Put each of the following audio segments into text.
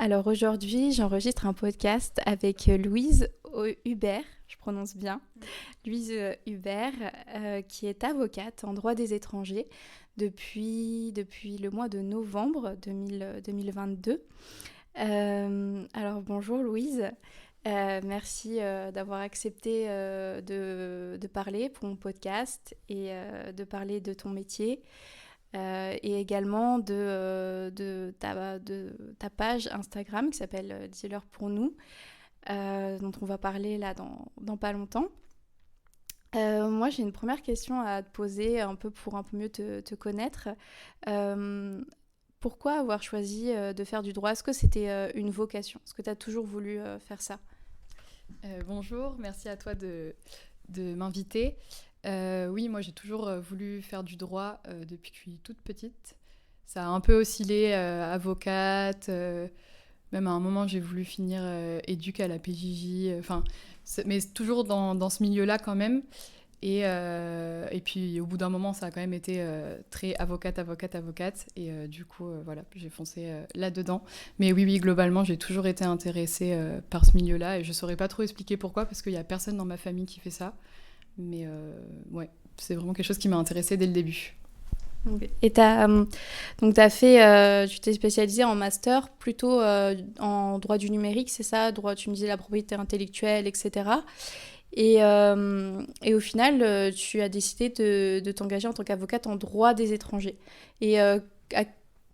Alors aujourd'hui, j'enregistre un podcast avec Louise Hubert, je prononce bien, Louise Hubert, qui est avocate en droit des étrangers depuis le mois de novembre 2022. Alors bonjour Louise, merci d'avoir accepté de parler pour mon podcast et de parler de ton métier. Et également de ta page Instagram qui s'appelle Dealer pour nous, dont on va parler là dans pas longtemps. Moi, j'ai une première question à te poser un peu pour un peu mieux te connaître. Pourquoi avoir choisi de faire du droit? Est-ce que c'était une vocation? Est-ce que tu as toujours voulu faire ça? Bonjour, merci à toi de m'inviter. Oui, moi j'ai toujours voulu faire du droit depuis que je suis toute petite. Ça a un peu oscillé, avocate, même à un moment j'ai voulu finir éduc à la PJJ, mais toujours dans ce milieu-là quand même. Et puis au bout d'un moment ça a quand même été très avocate. Et du coup, voilà, j'ai foncé là-dedans. Mais oui, globalement j'ai toujours été intéressée par ce milieu-là et je saurais pas trop expliquer pourquoi parce qu'il y a personne dans ma famille qui fait ça. Mais ouais, c'est vraiment quelque chose qui m'a intéressée dès le début. Et tu t'es spécialisée en master plutôt en droit du numérique, c'est ça? Droit, tu me disais la propriété intellectuelle, etc. Et au final, tu as décidé de t'engager en tant qu'avocate en droit des étrangers. Et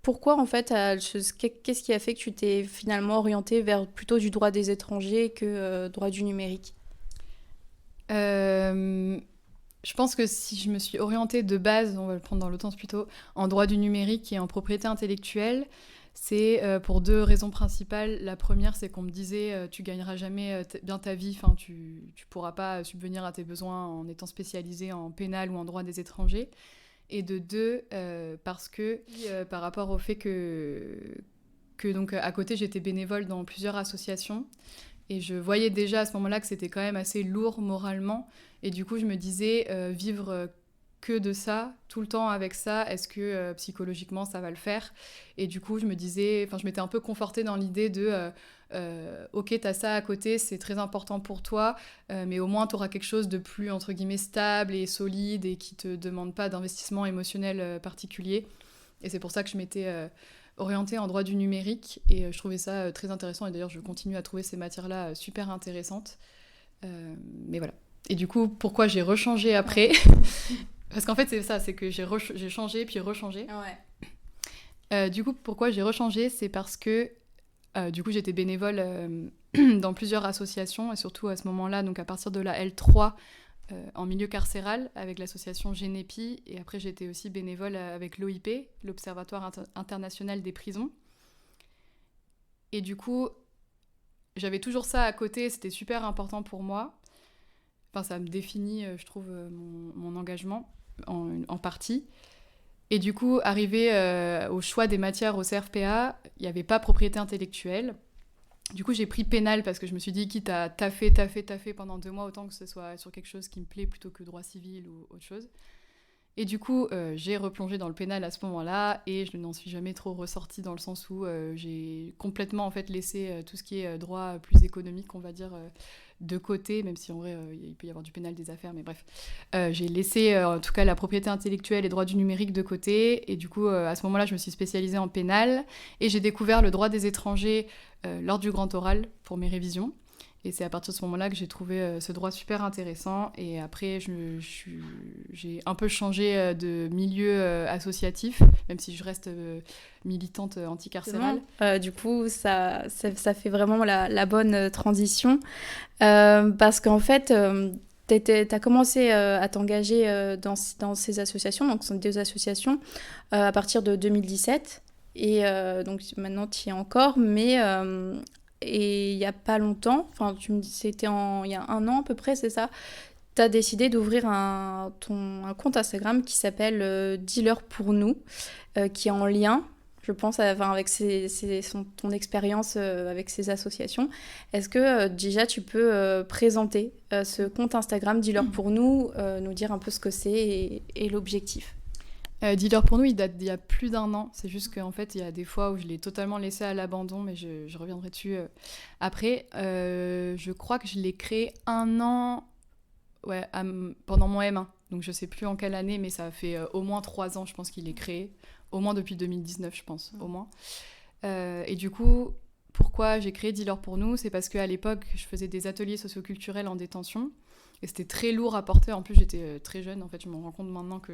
pourquoi, en fait, qu'est-ce qui a fait que tu t'es finalement orientée vers plutôt du droit des étrangers que droit du numérique? Je pense que si je me suis orientée de base, on va le prendre dans l'autre sens plutôt, en droit du numérique et en propriété intellectuelle, c'est pour deux raisons principales. La première, c'est qu'on me disait tu gagneras jamais bien ta vie, tu pourras pas subvenir à tes besoins en étant spécialisé en pénal ou en droit des étrangers. Et de deux, parce que par rapport au fait que donc, à côté, j'étais bénévole dans plusieurs associations. Et je voyais déjà à ce moment-là que c'était quand même assez lourd moralement. Et du coup, je me disais, vivre que de ça, tout le temps avec ça, est-ce que psychologiquement ça va le faire? Et du coup, je m'étais un peu confortée dans l'idée de ok, t'as ça à côté, c'est très important pour toi, mais au moins t'auras quelque chose de plus, entre guillemets, stable et solide et qui te demande pas d'investissement émotionnel particulier. Et c'est pour ça que je m'étais orientée en droit du numérique et je trouvais ça très intéressant et d'ailleurs je continue à trouver ces matières-là super intéressantes. Mais voilà. Et du coup, pourquoi j'ai rechangé après? Parce qu'en fait, c'est ça, c'est que j'ai changé puis rechangé. Ouais. Du coup, pourquoi j'ai rechangé? C'est parce que du coup, j'étais bénévole dans plusieurs associations et surtout à ce moment-là, donc à partir de la L3, en milieu carcéral avec l'association Génépi et après j'étais aussi bénévole avec l'OIP, l'Observatoire international des prisons. Et du coup, j'avais toujours ça à côté, c'était super important pour moi. Enfin, ça me définit, je trouve, mon engagement en partie. Et du coup, arrivé au choix des matières au CRFPA, il n'y avait pas propriété intellectuelle. Du coup, j'ai pris pénal parce que je me suis dit, quitte à taffer pendant 2 mois, autant que ce soit sur quelque chose qui me plaît plutôt que droit civil ou autre chose. Et du coup, j'ai replongé dans le pénal à ce moment-là et je n'en suis jamais trop ressortie dans le sens où j'ai complètement en fait laissé tout ce qui est droit plus économique, on va dire, de côté, même si en vrai, il peut y avoir du pénal des affaires, mais bref. J'ai laissé en tout cas la propriété intellectuelle et droit du numérique de côté et du coup, à ce moment-là, je me suis spécialisée en pénal et j'ai découvert le droit des étrangers lors du grand oral pour mes révisions. Et c'est à partir de ce moment-là que j'ai trouvé ce droit super intéressant. Et après, j'ai un peu changé de milieu associatif, même si je reste militante anticarcérale. Du coup, ça fait vraiment la bonne transition. Parce qu'en fait, t'as commencé à t'engager dans ces associations, donc ce sont deux associations, à partir de 2017. Et donc maintenant, tu y es encore, mais et il n'y a pas longtemps, c'était il y a 1 an à peu près, c'est ça, tu as décidé d'ouvrir un compte Instagram qui s'appelle Dealer pour nous, qui est en lien, je pense, avec ton expérience avec ces associations. Est-ce que déjà tu peux présenter ce compte Instagram Dealer pour nous dire un peu ce que c'est et l'objectif? Dealer pour nous, il date d'il y a plus d'1 an. C'est juste qu'en fait, il y a des fois où je l'ai totalement laissé à l'abandon, mais je reviendrai dessus après. Je crois que je l'ai créé 1 an ouais, pendant mon M1. Donc je sais plus en quelle année, mais ça fait au moins 3 ans, je pense qu'il est créé. Au moins depuis 2019, je pense, au moins. Et du coup, pourquoi j'ai créé Dealer pour nous? C'est parce qu'à l'époque, je faisais des ateliers socioculturels en détention. Et c'était très lourd à porter. En plus, j'étais très jeune. En fait, je me rends compte maintenant que...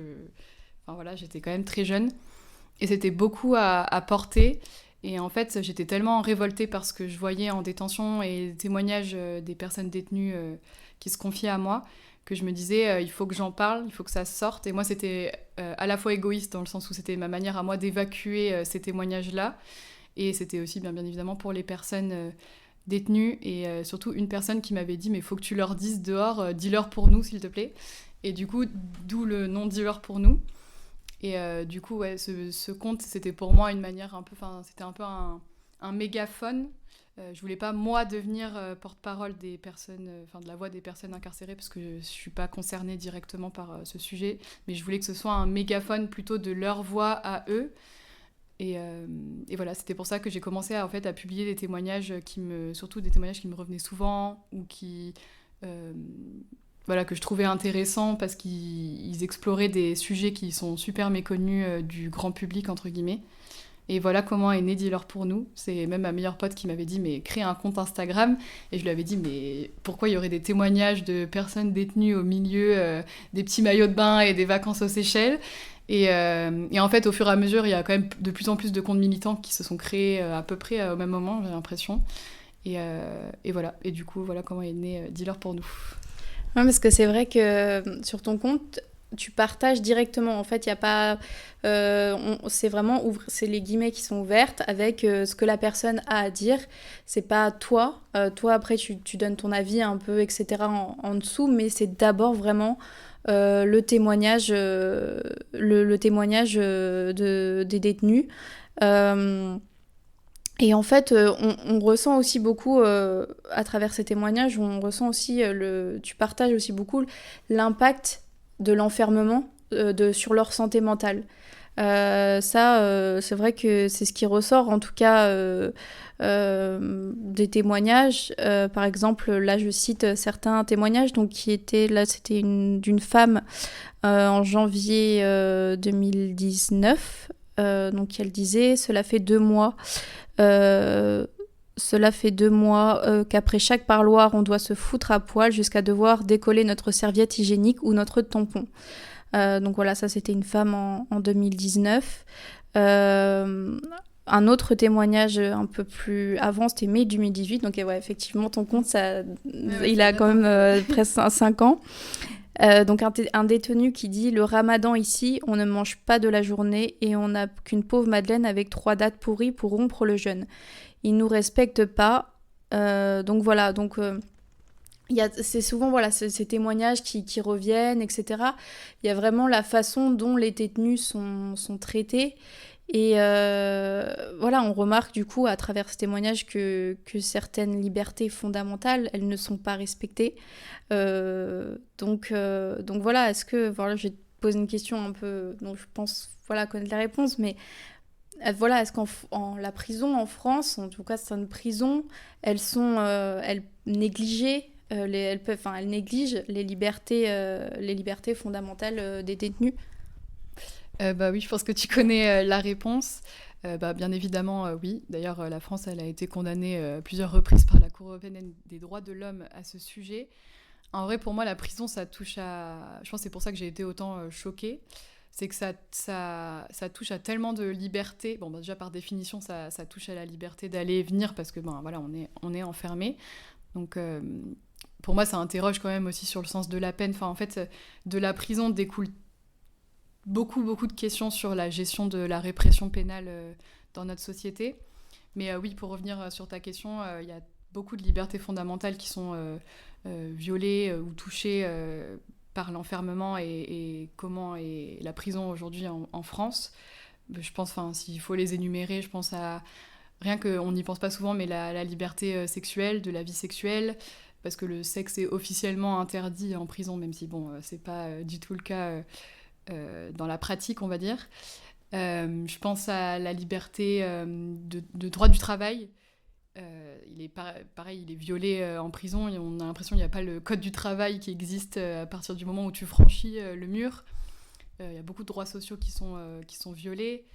Enfin voilà, j'étais quand même très jeune. Et c'était beaucoup à porter. Et en fait, j'étais tellement révoltée par ce que je voyais en détention et les témoignages des personnes détenues qui se confiaient à moi, que je me disais, il faut que j'en parle, il faut que ça sorte. Et moi, c'était à la fois égoïste, dans le sens où c'était ma manière à moi d'évacuer ces témoignages-là. Et c'était aussi, bien évidemment, pour les personnes détenues. Et surtout, une personne qui m'avait dit, mais il faut que tu leur dises dehors, dis-leur pour nous, s'il te plaît. Et du coup, d'où le nom dis-leur pour nous. Et du coup, ouais, ce compte, c'était pour moi une manière un peu... Enfin, c'était un peu un mégaphone. Je voulais pas, moi, devenir porte-parole des personnes... Enfin, de la voix des personnes incarcérées, parce que je suis pas concernée directement par ce sujet. Mais je voulais que ce soit un mégaphone plutôt de leur voix à eux. Et voilà, c'était pour ça que j'ai commencé en fait, à publier des témoignages surtout des témoignages qui me revenaient souvent, ou qui... voilà, que je trouvais intéressant parce qu'ils exploraient des sujets qui sont super méconnus du grand public, entre guillemets. Et voilà comment est né Dealer pour nous. C'est même ma meilleure pote qui m'avait dit, mais crée un compte Instagram. Et je lui avais dit, mais pourquoi il y aurait des témoignages de personnes détenues au milieu des petits maillots de bain et des vacances aux Seychelles? Et en fait, au fur et à mesure, il y a quand même de plus en plus de comptes militants qui se sont créés à peu près au même moment, j'ai l'impression. Et voilà. Et du coup, voilà comment est né Dealer pour nous. Ouais, parce que c'est vrai que sur ton compte, tu partages directement. En fait, il n'y a pas. C'est vraiment. C'est les guillemets qui sont ouvertes avec ce que la personne a à dire. C'est pas toi. Toi, après, tu donnes ton avis un peu, etc. en dessous, mais c'est d'abord vraiment. Le témoignage, le témoignage des détenus. Et en fait, on ressent aussi beaucoup, à travers ces témoignages, on ressent aussi, tu partages aussi beaucoup l'impact de l'enfermement sur leur santé mentale. C'est vrai que c'est ce qui ressort, en tout cas, des témoignages. Par exemple, là, je cite certains témoignages, donc là, c'était d'une femme en janvier 2019. Donc, elle disait, cela fait 2 mois. Cela fait 2 mois qu'après chaque parloir, on doit se foutre à poil jusqu'à devoir décoller notre serviette hygiénique ou notre tampon. Donc voilà, ça c'était une femme en 2019. Un autre témoignage un peu plus avant, c'était mai 2018. Donc ouais, effectivement, ton compte, il a quand même presque 5 ans. Donc un détenu qui dit « Le ramadan ici, on ne mange pas de la journée et on n'a qu'une pauvre madeleine avec 3 dates pourries pour rompre le jeûne. Ils nous respectent pas. » Donc voilà, c'est souvent voilà, ces témoignages qui reviennent, etc. Il y a vraiment la façon dont les détenus sont traités. Et voilà, on remarque du coup à travers ce témoignage que certaines libertés fondamentales, elles ne sont pas respectées. Donc voilà, est-ce que... Voilà, je vais te poser une question un peu dont je pense voilà, connaître la réponse, mais voilà, est-ce la prison en France, en tout cas certaines prisons, elles négligent elles négligent les libertés fondamentales des détenus? Bah oui, je pense que tu connais la réponse. Bien évidemment, oui. D'ailleurs, la France, elle a été condamnée plusieurs reprises par la Cour européenne des droits de l'homme à ce sujet. En vrai, pour moi, la prison, ça touche à... Je pense que c'est pour ça que j'ai été autant choquée. C'est que ça touche à tellement de liberté. Bon, déjà, par définition, ça touche à la liberté d'aller et venir parce que, voilà, on est enfermé. Donc, pour moi, ça interroge quand même aussi sur le sens de la peine. Enfin, en fait, de la prison découle beaucoup de questions sur la gestion de la répression pénale dans notre société. Mais oui, pour revenir sur ta question, il y a beaucoup de libertés fondamentales qui sont violées ou touchées par l'enfermement et comment est la prison aujourd'hui en France. Je pense, s'il faut les énumérer, je pense à... Rien qu'on n'y pense pas souvent, mais la liberté sexuelle, de la vie sexuelle, parce que le sexe est officiellement interdit en prison, même si, bon, c'est pas du tout le cas dans la pratique, on va dire. Je pense à la liberté de droit du travail. Il est pareil, il est violé en prison et on a l'impression qu'il n'y a pas le code du travail qui existe à partir du moment où tu franchis le mur. Il y a beaucoup de droits sociaux qui sont violés.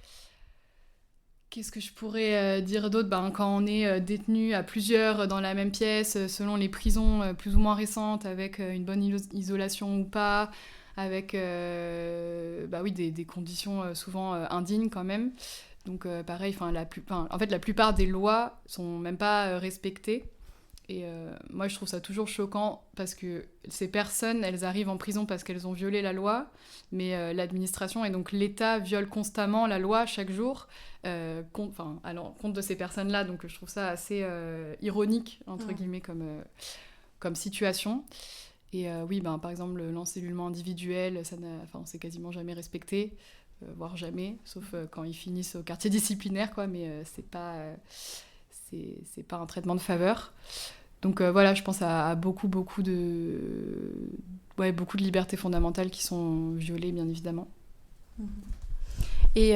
Qu'est-ce que je pourrais dire d'autre ? Quand on est détenu à plusieurs dans la même pièce, selon les prisons plus ou moins récentes, avec une bonne isolation ou pas, avec des conditions souvent indignes quand même. Donc pareil, en fait la plupart des lois sont même pas respectées. Et moi je trouve ça toujours choquant parce que ces personnes, elles arrivent en prison parce qu'elles ont violé la loi, mais l'administration et donc l'État violent constamment la loi chaque jour à l'encontre de ces personnes-là. Donc je trouve ça assez ironique, entre guillemets, comme situation. Et par exemple, l'encellulement individuel, c'est quasiment jamais respecté, voire jamais, sauf quand ils finissent au quartier disciplinaire, quoi, mais c'est pas un traitement de faveur. Donc je pense à beaucoup de libertés fondamentales qui sont violées, bien évidemment. Et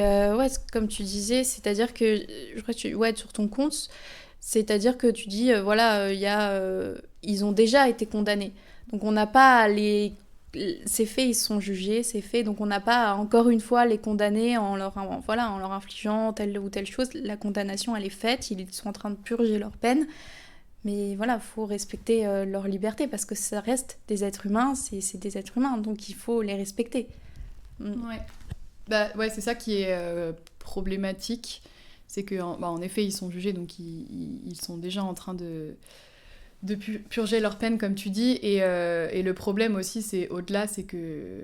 comme tu disais, c'est-à-dire que, je crois que sur ton compte, c'est-à-dire que tu dis, ils ont déjà été condamnés. Donc on n'a pas ces faits, ils sont jugés, ces faits, donc on n'a pas encore une fois les condamner en leur infligeant telle ou telle chose. La condamnation, elle est faite, ils sont en train de purger leur peine. Mais voilà, il faut respecter leur liberté parce que ça reste des êtres humains, c'est des êtres humains, donc il faut les respecter. Ouais. C'est ça qui est problématique, c'est qu'en effet, ils sont jugés, donc ils sont déjà en train de purger leur peine, comme tu dis, et le problème aussi, c'est au-delà, c'est que,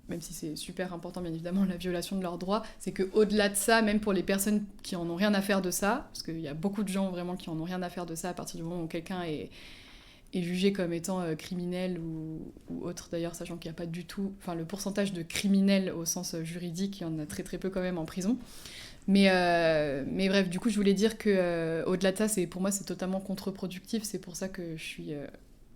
même si c'est super important, bien évidemment, la violation de leurs droits, c'est qu'au-delà de ça, même pour les personnes qui en ont rien à faire de ça, parce qu'il y a beaucoup de gens vraiment qui en ont rien à faire de ça à partir du moment où quelqu'un est jugé comme étant criminel ou autre, d'ailleurs, sachant qu'il n'y a pas du tout... Enfin, le pourcentage de criminels au sens juridique, il y en a très très peu quand même en prison. Mais bref, du coup, je voulais dire qu'au-delà de ça, pour moi, c'est totalement contre-productif. C'est pour ça que je suis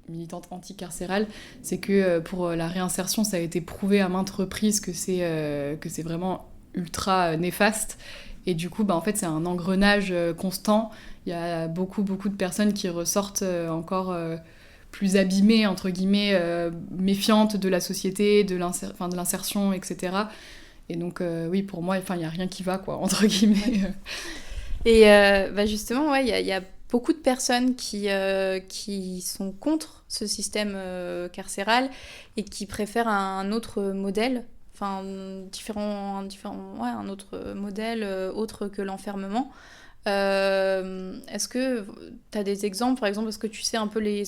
militante anti-carcérale. C'est que pour la réinsertion, ça a été prouvé à maintes reprises que c'est vraiment ultra néfaste. Et du coup, en fait, c'est un engrenage constant. Il y a beaucoup de personnes qui ressortent encore plus abîmées, entre guillemets, méfiantes de la société, de l'insertion, etc. Et donc, pour moi, il n'y a rien qui va, quoi, entre guillemets. Et justement, il y a beaucoup de personnes qui sont contre ce système carcéral et qui préfèrent un autre modèle, un autre modèle autre que l'enfermement. Est-ce que tu as des exemples, par exemple, est-ce que tu sais un peu les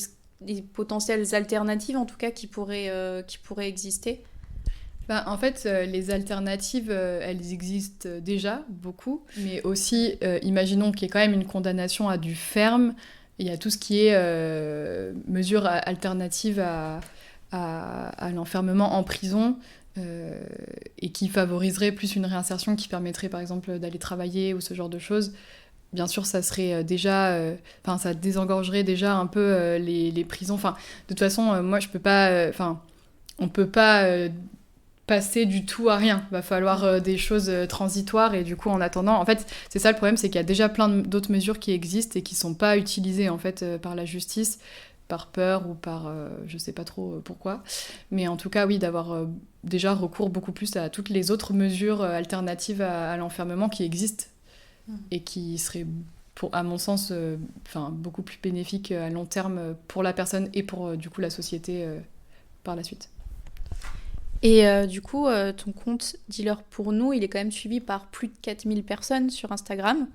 potentielles alternatives, en tout cas, qui pourraient exister ? En fait, les alternatives, elles existent déjà, beaucoup. Mais aussi, imaginons qu'il y ait quand même une condamnation à du ferme. Il y a tout ce qui est mesures alternatives à l'enfermement en prison et qui favoriserait plus une réinsertion qui permettrait, par exemple, d'aller travailler ou ce genre de choses. Bien sûr, ça serait déjà... ça désengorgerait déjà un peu les prisons. De toute façon, moi, je peux pas... on peut pas... passer du tout à rien. Il va falloir des choses transitoires et du coup, en attendant... En fait, c'est ça le problème, c'est qu'il y a déjà plein d'autres mesures qui existent et qui sont pas utilisées, en fait, par la justice, par peur ou par... je sais pas trop pourquoi. Mais en tout cas, oui, d'avoir déjà recours beaucoup plus à toutes les autres mesures alternatives à l'enfermement qui existent et qui seraient, à mon sens, beaucoup plus bénéfiques à long terme pour la personne et pour, du coup, la société par la suite. Et du coup, ton compte Dealer pour nous, il est quand même suivi par plus de 4000 personnes sur Instagram.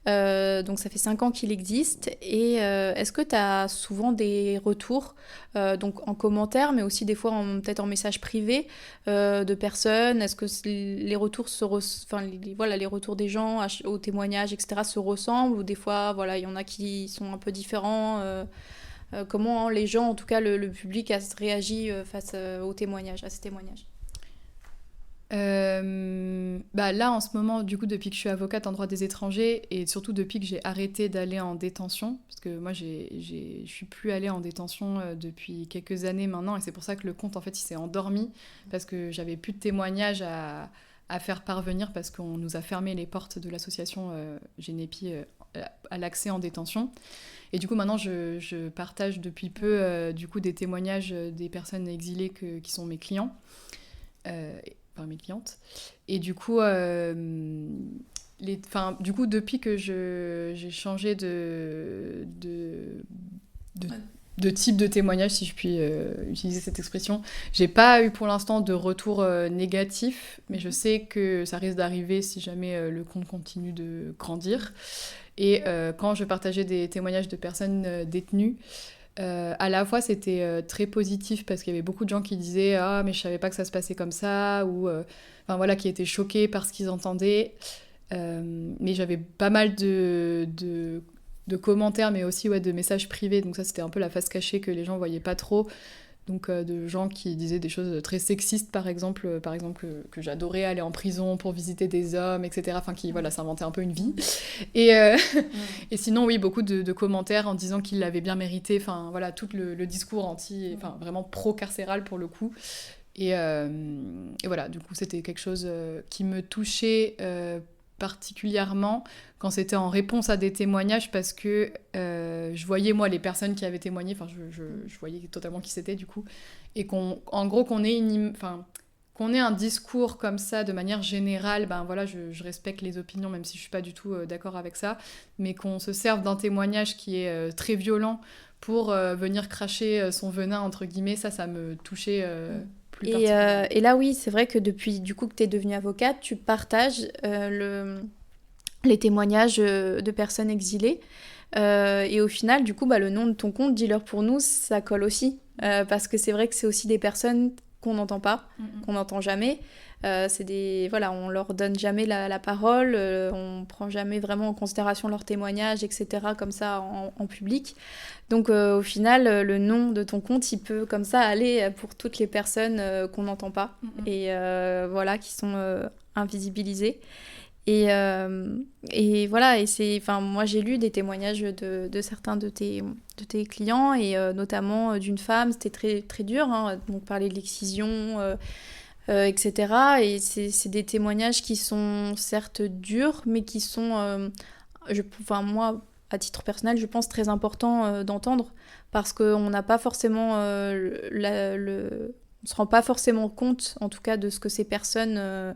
Donc ça fait 5 ans qu'il existe. Et est-ce que tu as souvent des retours, donc en commentaire, mais aussi des fois peut-être en message privé de personnes ? Est-ce que les retours les retours des gens aux témoignages, etc., se ressemblent ? Ou des fois, il y en a qui sont un peu différents comment les gens, en tout cas le public, a réagi face aux témoignages, à ces témoignages ? Là, en ce moment, du coup, depuis que je suis avocate en droit des étrangers et surtout depuis que j'ai arrêté d'aller en détention, parce que moi, je suis plus allée en détention depuis quelques années maintenant, et c'est pour ça que le compte, en fait, il s'est endormi, parce que j'avais plus de témoignages à faire parvenir, parce qu'on nous a fermé les portes de l'association Génépi à l'accès en détention. Et du coup, maintenant, je partage depuis peu du coup, des témoignages des personnes exilées qui sont mes clients. Enfin mes clientes. Et du coup, depuis que j'ai changé de type de témoignage, si je puis utiliser cette expression, j'ai pas eu pour l'instant de retour négatif, mais je sais que ça risque d'arriver si jamais le compte continue de grandir. Et quand je partageais des témoignages de personnes détenues, à la fois c'était très positif parce qu'il y avait beaucoup de gens qui disaient ah mais je savais pas que ça se passait comme ça ou enfin voilà qui étaient choqués par ce qu'ils entendaient, mais j'avais pas mal de commentaires mais aussi de messages privés, donc ça c'était un peu la face cachée que les gens voyaient pas trop, donc de gens qui disaient des choses très sexistes par exemple que j'adorais aller en prison pour visiter des hommes, etc., enfin qui voilà s'inventaient un peu une vie. Et, et sinon oui, beaucoup de commentaires en disant qu'il l'avait bien mérité, enfin voilà tout le discours enfin vraiment pro-carcéral pour le coup. Et voilà, du coup c'était quelque chose qui me touchait particulièrement quand c'était en réponse à des témoignages, parce que je voyais moi les personnes qui avaient témoigné, enfin je voyais totalement qui c'était du coup, et en gros qu'on ait qu'on ait un discours comme ça de manière générale, ben voilà, je respecte les opinions même si je suis pas du tout d'accord avec ça, mais qu'on se serve d'un témoignage qui est très violent pour venir cracher son venin entre guillemets, ça me touchait plus particulièrement. Et là oui, c'est vrai que depuis du coup que tu es devenue avocate, tu partages les témoignages de personnes exilées. Et au final, du coup, le nom de ton compte, Dealer pour nous, ça colle aussi. Parce que c'est vrai que c'est aussi des personnes qu'on n'entend pas, qu'on n'entend jamais. On leur donne jamais la parole, on prend jamais vraiment en considération leurs témoignages, etc., comme ça en public. Donc au final, le nom de ton compte, il peut comme ça aller pour toutes les personnes qu'on n'entend pas et qui sont invisibilisées. Et voilà, moi j'ai lu des témoignages de certains de tes clients, et notamment d'une femme, c'était très, très dur, hein, donc parler de l'excision, etc. Et c'est des témoignages qui sont certes durs, mais qui sont, moi, à titre personnel, je pense très important d'entendre, parce qu'on n'a pas forcément on se rend pas forcément compte, en tout cas, de ce que ces personnes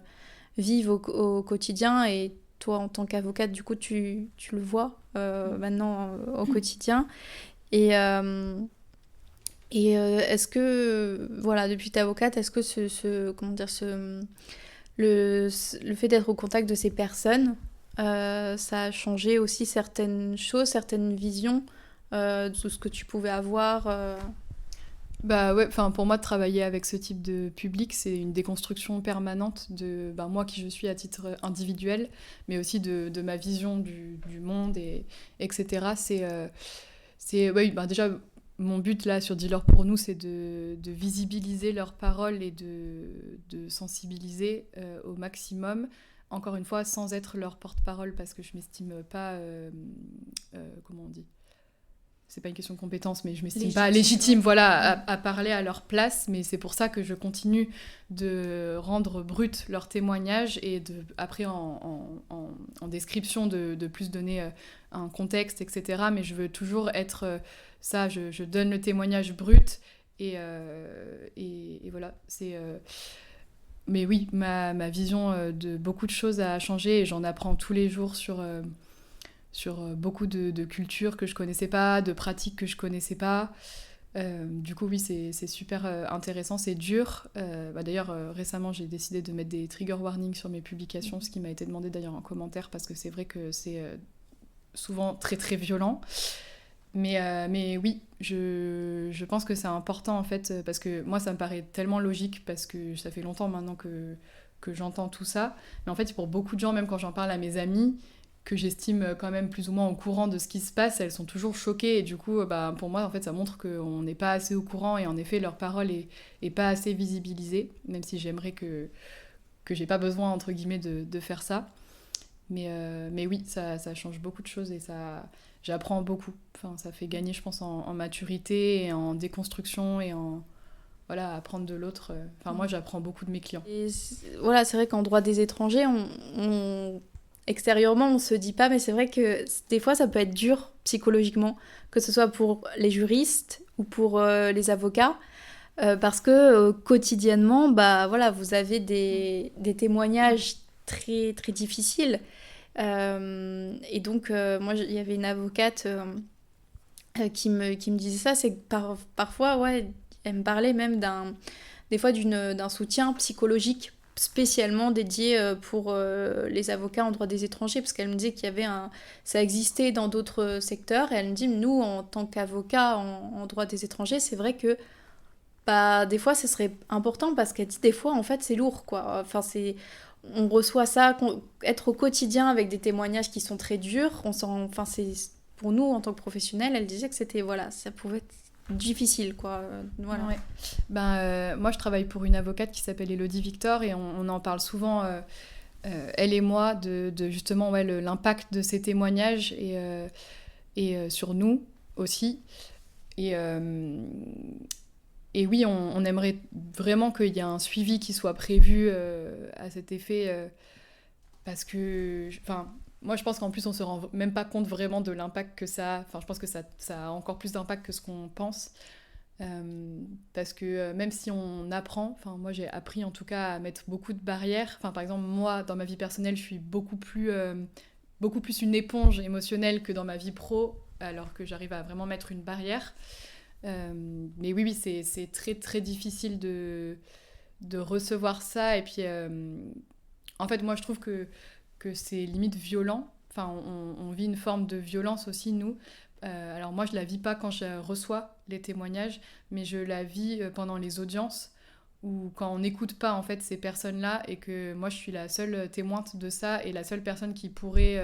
vivent au quotidien. Et toi, en tant qu'avocate, du coup, tu le vois maintenant au quotidien. Et est-ce que, depuis ta avocate, est-ce que le fait d'être au contact de ces personnes, ça a changé aussi certaines choses, certaines visions de ce que tu pouvais avoir Bah ouais, enfin pour moi de travailler avec ce type de public, c'est une déconstruction permanente de moi qui je suis à titre individuel, mais aussi de ma vision du monde, et etc. Déjà mon but là sur Dealer pour nous, c'est de visibiliser leurs paroles et de sensibiliser au maximum. Encore une fois, sans être leur porte-parole, parce que je m'estime pas comment on dit, c'est pas une question de compétence, mais je m'estime pas légitime à parler à leur place, mais c'est pour ça que je continue de rendre brut leurs témoignages, et après en description de plus donner un contexte, etc. Mais je veux toujours être je donne le témoignage brut, et voilà, c'est... Mais oui, ma vision de beaucoup de choses a changé, et j'en apprends tous les jours sur beaucoup de cultures que je connaissais pas, de pratiques que je connaissais pas. Du coup, oui, c'est super intéressant, c'est dur. D'ailleurs, récemment, j'ai décidé de mettre des trigger warnings sur mes publications, ce qui m'a été demandé d'ailleurs en commentaire, parce que c'est vrai que c'est souvent très très violent. Mais oui, je pense que c'est important en fait, parce que moi ça me paraît tellement logique, parce que ça fait longtemps maintenant que j'entends tout ça. Mais en fait, pour beaucoup de gens, même quand j'en parle à mes amis, que j'estime quand même plus ou moins au courant de ce qui se passe, elles sont toujours choquées, et du coup pour moi en fait ça montre qu'on n'est pas assez au courant, et en effet leur parole est pas assez visibilisée, même si j'aimerais que j'ai pas besoin, entre guillemets, de faire ça. Mais oui, ça change beaucoup de choses et j'apprends beaucoup. Enfin, ça fait gagner, je pense, en maturité et en déconstruction et en voilà, apprendre de l'autre. Enfin, moi, j'apprends beaucoup de mes clients. Et voilà, c'est vrai qu'en droit des étrangers, extérieurement, on se dit pas, mais c'est vrai que des fois, ça peut être dur psychologiquement, que ce soit pour les juristes ou pour les avocats, parce que quotidiennement, bah voilà, vous avez des témoignages très très difficiles. Et donc, moi, il y avait une avocate qui me disait ça, c'est que parfois, ouais, elle me parlait même des fois d'un soutien psychologique spécialement dédié pour les avocats en droit des étrangers, parce qu'elle me disait qu'il y avait ça existait dans d'autres secteurs, et elle me dit, nous, en tant qu'avocats en droit des étrangers, c'est vrai que bah, des fois, ce serait important, parce qu'elle dit, des fois, en fait, c'est lourd, quoi. Enfin, on reçoit ça, être au quotidien avec des témoignages qui sont très durs, enfin, c'est, pour nous, en tant que professionnels, elle disait que c'était, voilà, ça pouvait être difficile, quoi. Voilà. Ouais. Moi, je travaille pour une avocate qui s'appelle Elodie Victor et on en parle souvent, elle et moi, de justement ouais, l'impact de ces témoignages et sur nous aussi. Et, et oui, on aimerait vraiment qu'il y ait un suivi qui soit prévu à cet effet parce que, enfin, moi je pense qu'en plus on se rend même pas compte vraiment de l'impact que ça a. Enfin, je pense que ça a encore plus d'impact que ce qu'on pense. Parce que même si on apprend, enfin moi j'ai appris en tout cas à mettre beaucoup de barrières. Enfin par exemple moi dans ma vie personnelle je suis beaucoup plus une éponge émotionnelle que dans ma vie pro, alors que j'arrive à vraiment mettre une barrière. Mais oui c'est très très difficile de recevoir ça et puis en fait moi je trouve que c'est limite violent. Enfin on vit une forme de violence aussi nous. Alors moi, je la vis pas quand je reçois les témoignages, mais je la vis pendant les audiences ou quand on n'écoute pas en fait ces personnes-là et que moi je suis la seule témoin de ça et la seule personne qui pourrait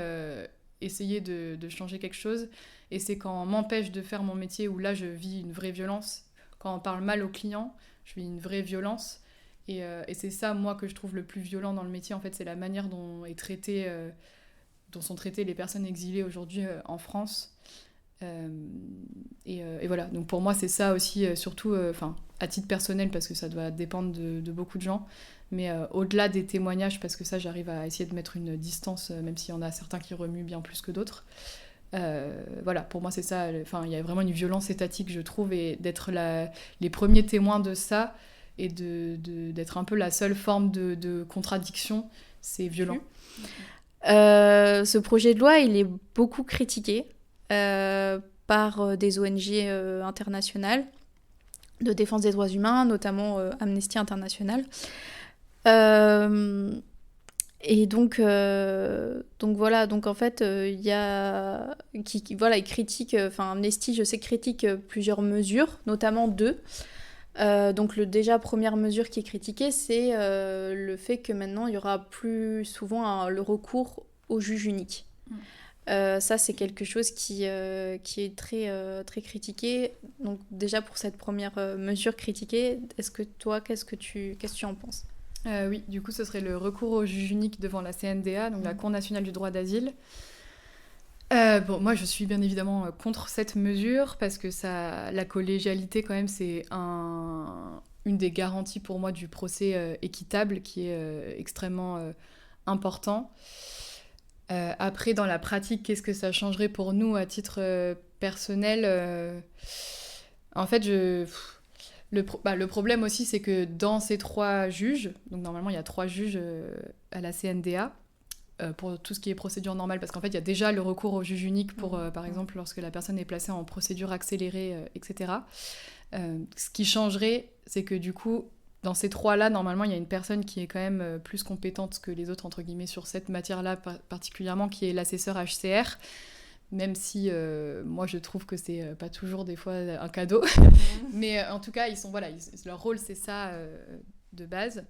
essayer de changer quelque chose. Et c'est quand on m'empêche de faire mon métier où là je vis une vraie violence. Quand on parle mal aux clients, je vis une vraie violence. Et c'est ça moi que je trouve le plus violent dans le métier en fait, c'est la manière dont sont traitées les personnes exilées aujourd'hui en France. Et voilà, donc pour moi c'est ça aussi, surtout à titre personnel parce que ça doit dépendre de beaucoup de gens, mais au-delà des témoignages parce que ça j'arrive à essayer de mettre une distance même s'il y en a certains qui remuent bien plus que d'autres. Voilà, pour moi c'est ça, il y a vraiment une violence étatique je trouve et d'être les premiers témoins de ça et d'être un peu la seule forme de contradiction, c'est violent. Ce projet de loi il est beaucoup critiqué par des ONG internationales de défense des droits humains, notamment Amnesty International. Et donc voilà, donc en fait, il y a voilà, ils critiquent, Amnesty, je sais, critique plusieurs mesures, notamment deux. Donc déjà première mesure qui est critiquée, c'est le fait que maintenant il y aura plus souvent le recours au juge unique. Ça c'est quelque chose qui est très, très critiqué. Donc déjà pour cette première mesure critiquée, qu'est-ce que tu en penses ? Oui, du coup ce serait le recours au juge unique devant la CNDA, donc la Cour nationale du droit d'asile. Moi je suis bien évidemment contre cette mesure parce que la collégialité quand même c'est une des garanties pour moi du procès équitable qui est extrêmement important. Après dans la pratique, qu'est-ce que ça changerait pour nous à titre personnel En fait le problème aussi c'est que dans ces 3 juges, donc normalement il y a 3 juges à la CNDA, pour tout ce qui est procédure normale, parce qu'en fait, il y a déjà le recours au juge unique pour, par exemple, lorsque la personne est placée en procédure accélérée, etc. Ce qui changerait, c'est que du coup, dans ces 3-là, normalement, il y a une personne qui est quand même plus compétente que les autres, entre guillemets, sur cette matière-là particulièrement, qui est l'assesseur HCR, même si moi, je trouve que c'est pas toujours, des fois, un cadeau. Mais en tout cas, leur rôle, c'est ça de base.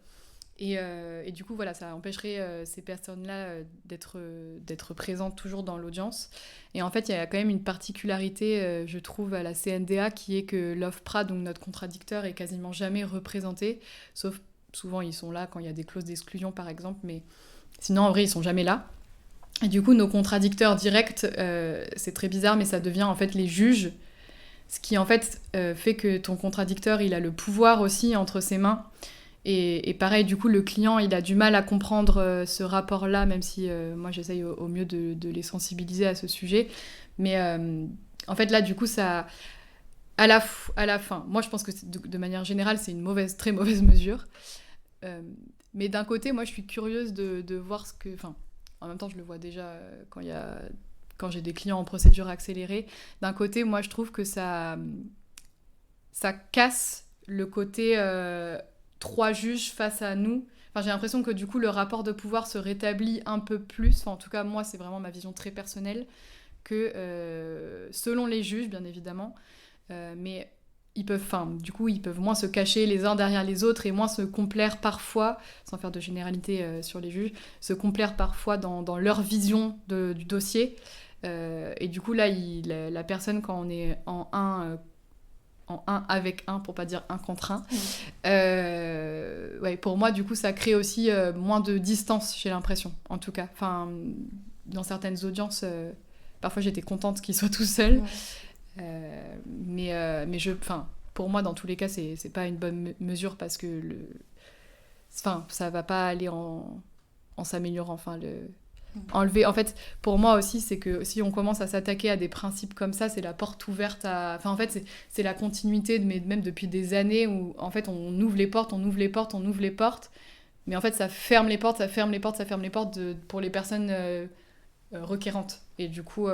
Et du coup, voilà, ça empêcherait ces personnes-là d'être présentes toujours dans l'audience. Et en fait, il y a quand même une particularité, je trouve, à la CNDA, qui est que l'OFPRA, donc notre contradicteur, est quasiment jamais représenté, sauf souvent ils sont là quand il y a des clauses d'exclusion par exemple, mais sinon en vrai ils sont jamais là. Et du coup nos contradicteurs directs, c'est très bizarre, mais ça devient en fait les juges, ce qui en fait fait que ton contradicteur il a le pouvoir aussi entre ses mains. Et pareil, du coup, le client, il a du mal à comprendre ce rapport-là, même si moi, j'essaye au mieux de les sensibiliser à ce sujet. Mais en fait, là, du coup, ça... À la fin, moi, je pense que de manière générale, c'est une très mauvaise mesure. Mais d'un côté, moi, je suis curieuse de voir ce que... Enfin, en même temps, je le vois déjà quand j'ai des clients en procédure accélérée. D'un côté, moi, je trouve que ça casse le côté... 3 juges face à nous. Enfin, j'ai l'impression que du coup, le rapport de pouvoir se rétablit un peu plus. Enfin, en tout cas, moi, c'est vraiment ma vision très personnelle, que selon les juges, bien évidemment, mais ils peuvent moins se cacher les uns derrière les autres et moins se complaire parfois, sans faire de généralité sur les juges, se complaire parfois dans leur vision du dossier. Et du coup, là, la personne, quand on est en un avec un, pour pas dire un contre un. Ouais, pour moi, du coup, ça crée aussi moins de distance, j'ai l'impression, en tout cas. Enfin, dans certaines audiences, parfois j'étais contente qu'il soit tout seul. Mais pour moi, dans tous les cas, c'est pas une bonne mesure parce que ça va pas aller en s'améliorant. Enlever. En fait, pour moi aussi, c'est que si on commence à s'attaquer à des principes comme ça, c'est la porte ouverte à... Enfin, en fait, c'est la continuité, même depuis des années où, en fait, on ouvre les portes, on ouvre les portes, on ouvre les portes. Mais en fait, ça ferme les portes, ça ferme les portes, ça ferme les portes pour les personnes requérantes. Et du coup,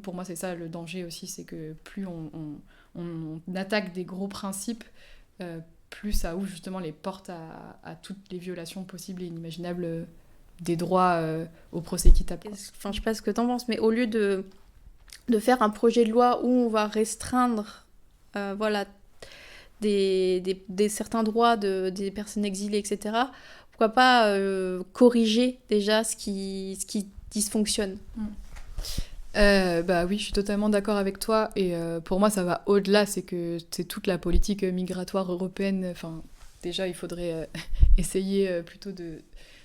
pour moi, c'est ça le danger aussi, c'est que plus on attaque des gros principes, plus ça ouvre justement les portes à toutes les violations possibles et inimaginables des droits au procès équitable. Enfin, je sais pas ce que t'en penses, mais au lieu de faire un projet de loi où on va restreindre certains droits des personnes exilées, etc., pourquoi pas corriger déjà ce qui dysfonctionne. Bah oui, je suis totalement d'accord avec toi. Et pour moi, ça va au-delà, c'est toute la politique migratoire européenne. Enfin, déjà, il faudrait essayer plutôt de...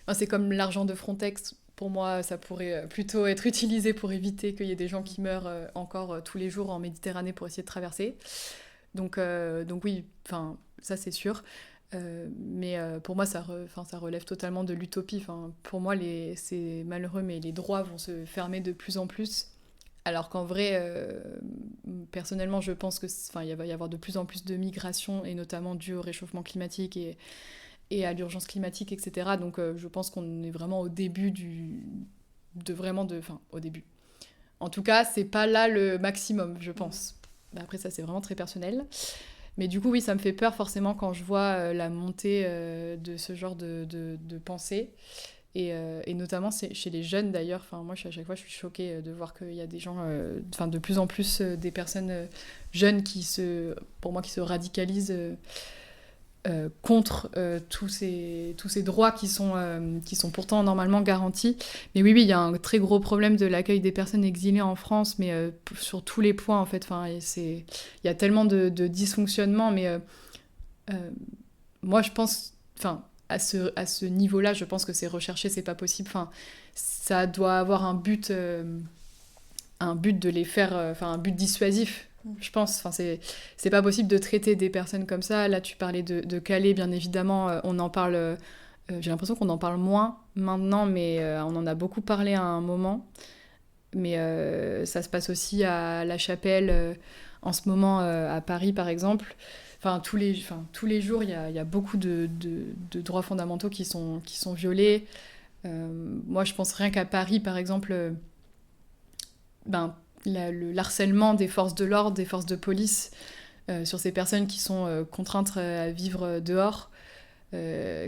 Enfin, c'est comme l'argent de Frontex. Pour moi, ça pourrait plutôt être utilisé pour éviter qu'il y ait des gens qui meurent encore tous les jours en Méditerranée pour essayer de traverser. Donc oui, ça c'est sûr. Mais pour moi, ça relève totalement de l'utopie. Pour moi, c'est malheureux, mais les droits vont se fermer de plus en plus. Alors qu'en vrai, personnellement, je pense que il va y avoir de plus en plus de migration, et notamment dû au réchauffement climatique et à l'urgence climatique, etc. Donc je pense qu'on est vraiment au début au début. En tout cas, c'est pas là le maximum, je pense. Après, ça, c'est vraiment très personnel. Mais du coup, oui, ça me fait peur forcément quand je vois la montée de ce genre de pensée. Et notamment chez les jeunes d'ailleurs. Moi, à chaque fois, je suis choquée de voir qu'il y a des gens, de plus en plus des personnes jeunes pour moi, qui se radicalisent contre tous ces droits qui sont pourtant normalement garantis. Mais oui, il y a un très gros problème de l'accueil des personnes exilées en France, mais sur tous les points en fait. Il y a tellement de dysfonctionnements, mais moi je pense, à ce niveau-là, je pense que c'est recherché, c'est pas possible. Ça doit avoir un but de les faire, un but dissuasif. Je pense, c'est pas possible de traiter des personnes comme ça. Là, tu parlais de Calais, bien évidemment, on en parle, j'ai l'impression qu'on en parle moins maintenant, mais on en a beaucoup parlé à un moment. Mais ça se passe aussi à La Chapelle, en ce moment, à Paris, par exemple. Tous les jours, il y a beaucoup de droits fondamentaux qui sont violés. Moi, je pense rien qu'à Paris, par exemple, le harcèlement des forces de l'ordre, des forces de police sur ces personnes qui sont contraintes à vivre dehors,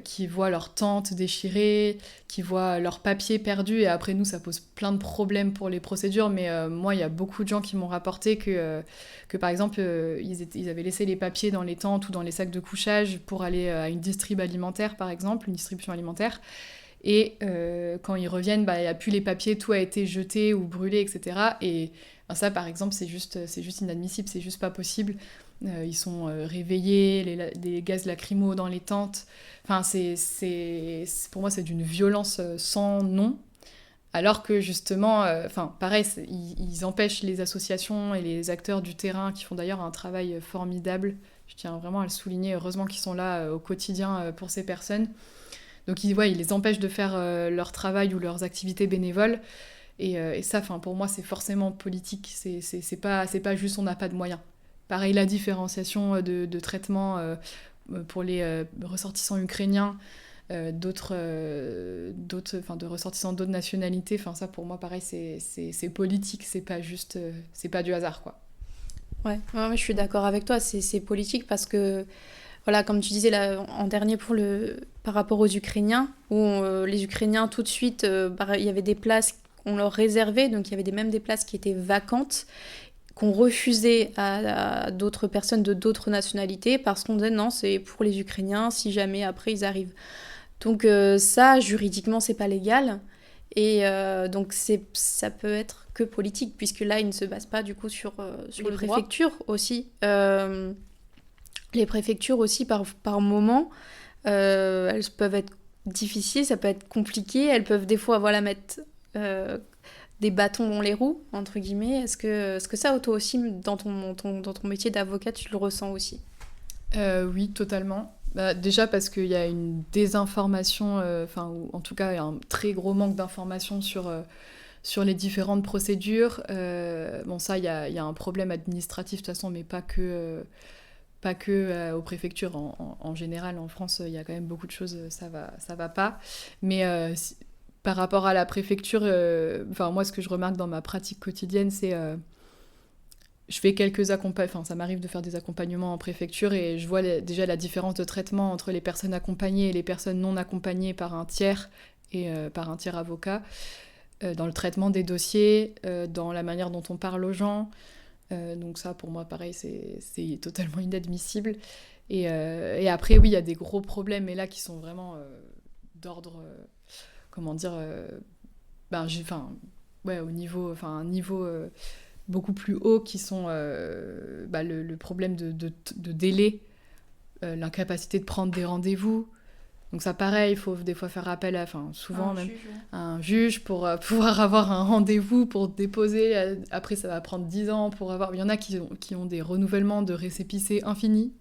qui voient leur tente déchirée, qui voient leurs papiers perdus, et après nous ça pose plein de problèmes pour les procédures, mais moi il y a beaucoup de gens qui m'ont rapporté que par exemple ils avaient laissé les papiers dans les tentes ou dans les sacs de couchage pour aller à une distrib alimentaire par exemple, une distribution alimentaire. Et quand ils reviennent, il n'y a plus les papiers, tout a été jeté ou brûlé, etc. Et ça, par exemple, c'est juste inadmissible, c'est juste pas possible. Ils sont réveillés, les gaz lacrymaux dans les tentes. Enfin, pour moi, c'est d'une violence sans nom. Alors que justement, pareil, ils empêchent les associations et les acteurs du terrain qui font d'ailleurs un travail formidable. Je tiens vraiment à le souligner. Heureusement qu'ils sont là au quotidien pour ces personnes. Donc ils les empêchent de faire leur travail ou leurs activités bénévoles. Et ça, pour moi, c'est forcément politique. C'est pas juste on n'a pas de moyens. Pareil, la différenciation de traitement pour les ressortissants ukrainiens, de ressortissants d'autres nationalités. Ça, pour moi, pareil, c'est politique. C'est pas juste, c'est pas du hasard, quoi. Ouais, je suis d'accord avec toi. C'est politique parce que, voilà, comme tu disais là, en dernier par rapport aux Ukrainiens, où les Ukrainiens, tout de suite, il y avait des places qu'on leur réservait, donc il y avait même des places qui étaient vacantes, qu'on refusait à d'autres personnes de d'autres nationalités parce qu'on disait non, c'est pour les Ukrainiens, si jamais après ils arrivent. Donc ça, juridiquement, c'est pas légal. Et donc ça peut être que politique, puisque là, il ne se base pas du coup sur les préfectures aussi. Les préfectures aussi, par moment, elles peuvent être difficiles, ça peut être compliqué. Elles peuvent des fois mettre des bâtons dans les roues, entre guillemets. Est-ce que ça, toi aussi, dans ton métier d'avocat, tu le ressens aussi ? Oui, totalement. Déjà parce qu'il y a une désinformation, ou en tout cas un très gros manque d'information sur les différentes procédures. Ça, il y a un problème administratif de toute façon, mais pas que aux préfectures. En général, en France, il y a quand même beaucoup de choses, ça va pas. Mais par rapport à la préfecture, moi, ce que je remarque dans ma pratique quotidienne, c'est... je fais quelques accompagnements, ça m'arrive de faire des accompagnements en préfecture et je vois déjà la différence de traitement entre les personnes accompagnées et les personnes non accompagnées par un tiers et par un tiers avocat, dans le traitement des dossiers, dans la manière dont on parle aux gens. Donc ça, pour moi, pareil, c'est totalement inadmissible. Et après, oui, il y a des gros problèmes, mais là, qui sont vraiment d'ordre, au niveau, un niveau... beaucoup plus hauts qui sont le problème de délai, l'incapacité de prendre des rendez-vous. Donc ça, pareil, il faut des fois faire appel à un juge pour pouvoir avoir un rendez-vous pour déposer. Après, ça va prendre 10 ans pour avoir... Il y en a qui ont des renouvellements de récépissés infinis,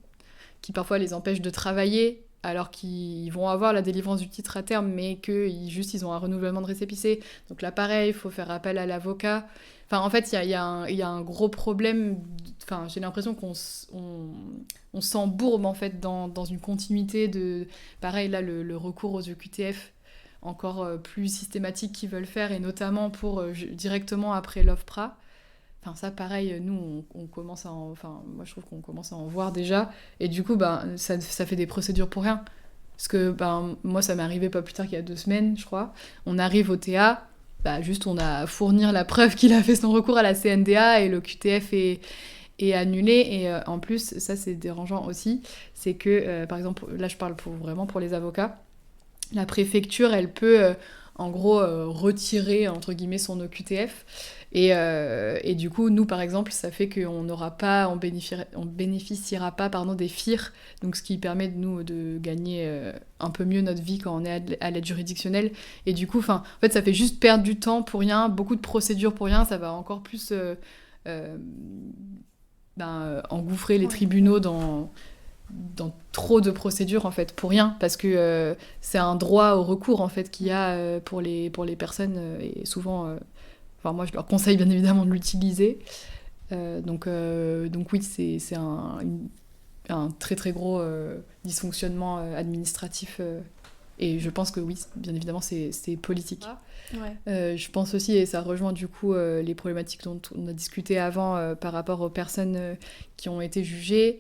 qui parfois les empêchent de travailler, alors qu'ils vont avoir la délivrance du titre à terme, mais qu'ils ont un renouvellement de récépissé. Donc là, pareil, il faut faire appel à l'avocat. En fait, il y a un gros problème. J'ai l'impression qu'on s'embourbe en fait dans une continuité de... Pareil, là, le recours aux EQTF, encore plus systématique qu'ils veulent faire, et notamment directement après l'OFPRA. Ça, pareil, nous, on commence à moi, je trouve qu'on commence à en voir déjà. Et du coup, ça fait des procédures pour rien. Parce que, moi, ça m'est arrivé pas plus tard qu'il y a 2 semaines, je crois. On arrive au TA... juste on a à fournir la preuve qu'il a fait son recours à la CNDA et le QTF est annulé. Et en plus, ça c'est dérangeant aussi, c'est que, par exemple, là je parle vraiment pour les avocats, la préfecture, elle peut en gros retirer entre guillemets son OQTF. Et du coup, nous par exemple, ça fait qu'on bénéficiera pas des FIR, donc ce qui permet de nous de gagner un peu mieux notre vie quand on est à l'aide juridictionnelle. Et du coup, en fait, ça fait juste perdre du temps pour rien, beaucoup de procédures pour rien, ça va encore plus engouffrer les tribunaux dans trop de procédures en fait pour rien, parce que c'est un droit au recours en fait qu'il y a pour les personnes, et souvent moi je leur conseille bien évidemment de l'utiliser. Donc oui, c'est un très très gros dysfonctionnement administratif, et je pense que oui, bien évidemment c'est politique. Ouais. Je pense aussi, et ça rejoint du coup les problématiques dont on a discuté avant par rapport aux personnes qui ont été jugées,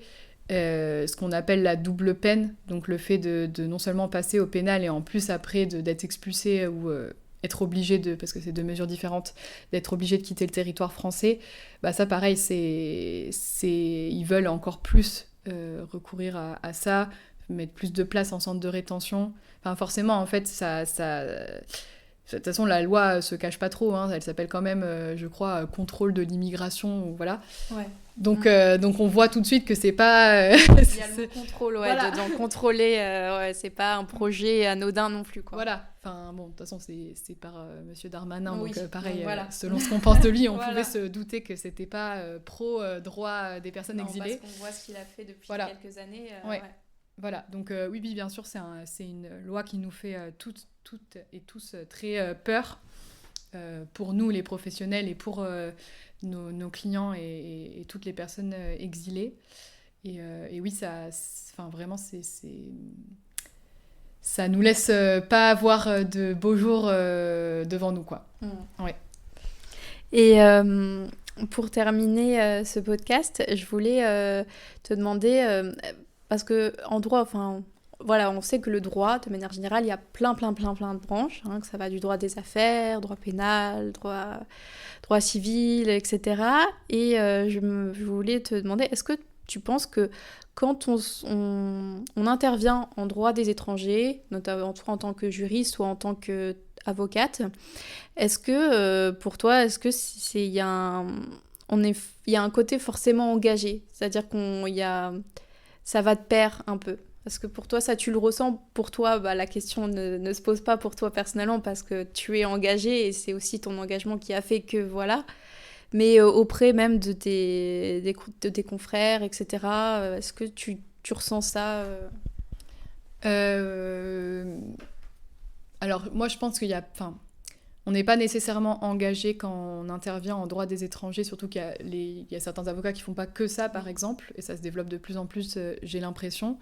ce qu'on appelle la double peine, donc le fait de non seulement passer au pénal et en plus après d'être expulsé ou être obligé parce que c'est 2 mesures différentes, d'être obligé de quitter le territoire français. Ça pareil, ils veulent encore plus recourir à ça, mettre plus de place en centre de rétention. Forcément en fait ça De toute façon, la loi se cache pas trop, hein, elle s'appelle quand même, je crois, contrôle de l'immigration, voilà. Ouais. Donc on voit tout de suite que c'est pas... Il y a le mot contrôle, ouais, Voilà. dedans. Contrôler, ouais, c'est pas un projet anodin non plus, quoi. Voilà, enfin bon, de toute façon c'est par Monsieur Darmanin, Oui. donc pareil, Donc, voilà. selon ce qu'on pense de lui, on Voilà. pouvait se douter que c'était pas pro droit des personnes Non, exilées. parce qu'on voit ce qu'il a fait depuis Voilà. quelques années. Ouais. Voilà, donc oui, bien sûr, c'est une loi qui nous fait toutes et tous très peur pour nous, les professionnels, et pour nos clients et toutes les personnes exilées. Et oui, vraiment, ça nous laisse pas avoir de beaux jours devant nous, quoi. Ouais. Et pour terminer ce podcast, je voulais te demander, parce que en droit, enfin, voilà, on sait que le droit, de manière générale, il y a plein de branches, hein, que ça va du droit des affaires, droit pénal, droit civil, etc. Et je voulais te demander, est-ce que tu penses que quand on intervient en droit des étrangers, notamment soit en tant que juriste, soit en tant qu'avocate, est-ce que pour toi, est-ce que il y a un côté forcément engagé, c'est-à-dire ça va de pair un peu? Est-ce que pour toi, ça, tu le ressens? Pour toi, la question ne se pose pas pour toi personnellement parce que tu es engagé et c'est aussi ton engagement qui a fait que voilà. Mais auprès même de tes confrères, etc., est-ce que tu ressens ça Alors, moi, je pense qu'il y a... on n'est pas nécessairement engagé quand on intervient en droit des étrangers, surtout qu'il y a certains avocats qui font pas que ça, par exemple, et ça se développe de plus en plus, j'ai l'impression.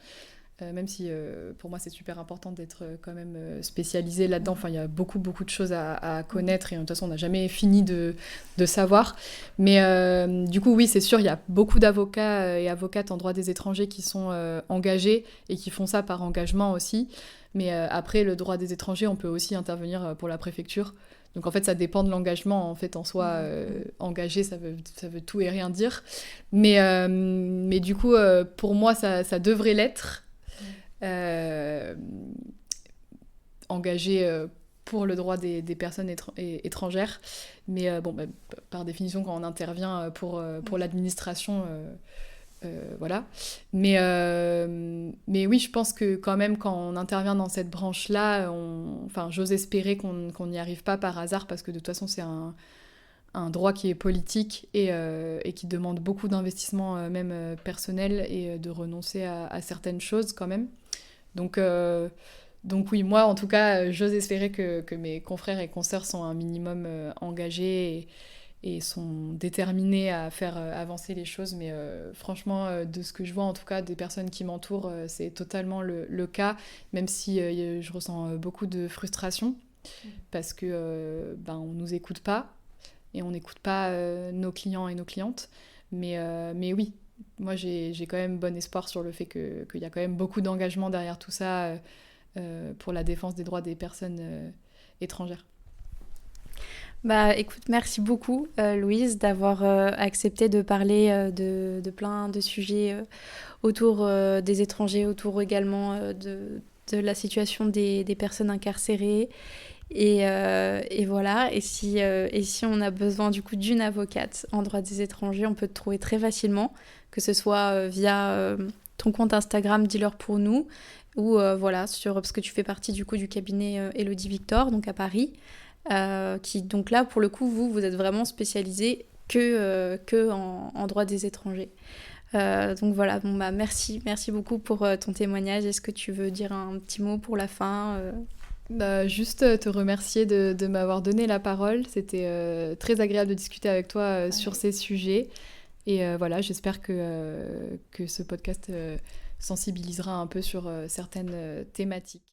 Même si pour moi c'est super important d'être quand même spécialisé là-dedans. Enfin, il y a beaucoup de choses à connaître et de toute façon on n'a jamais fini de savoir. Mais du coup oui, c'est sûr, il y a beaucoup d'avocats et avocates en droit des étrangers qui sont engagés et qui font ça par engagement aussi. Mais après le droit des étrangers, on peut aussi intervenir pour la préfecture. Donc en fait ça dépend de l'engagement en fait en soi. Engagé ça veut tout et rien dire. Mais du coup pour moi ça devrait l'être. Engagé pour le droit des personnes étrangères. Mais par définition, quand on intervient pour l'administration, voilà. Mais oui, je pense que quand même, quand on intervient dans cette branche-là, j'ose espérer qu'on n'y arrive pas par hasard, parce que de toute façon, c'est un droit qui est politique et qui demande beaucoup d'investissement, même personnel, et de renoncer à certaines choses quand même. Donc oui, moi en tout cas, j'ose espérer que mes confrères et consoeurs sont un minimum engagés et sont déterminés à faire avancer les choses. Mais franchement, de ce que je vois en tout cas des personnes qui m'entourent, c'est totalement le cas, même si je ressens beaucoup de frustration parce que on nous écoute pas et on n'écoute pas nos clients et nos clientes. Mais oui. Moi, j'ai quand même bon espoir sur le fait qu'il y a quand même beaucoup d'engagement derrière tout ça pour la défense des droits des personnes étrangères. Écoute, merci beaucoup, Louise, d'avoir accepté de parler de plein de sujets autour des étrangers, autour également de la situation des personnes incarcérées. Et voilà, et si on a besoin du coup d'une avocate en droit des étrangers, on peut te trouver très facilement, que ce soit via ton compte Instagram Dis-leur pour nous, ou voilà, parce que tu fais partie du coup du cabinet Elodie Victor, donc à Paris, qui donc là pour le coup vous êtes vraiment spécialisé que en droit des étrangers. Donc voilà, merci beaucoup pour ton témoignage. Est-ce que tu veux dire un petit mot pour la fin Juste te remercier de m'avoir donné la parole. C'était très agréable de discuter avec toi sur ces sujets. Et voilà, j'espère que ce podcast sensibilisera un peu sur certaines thématiques.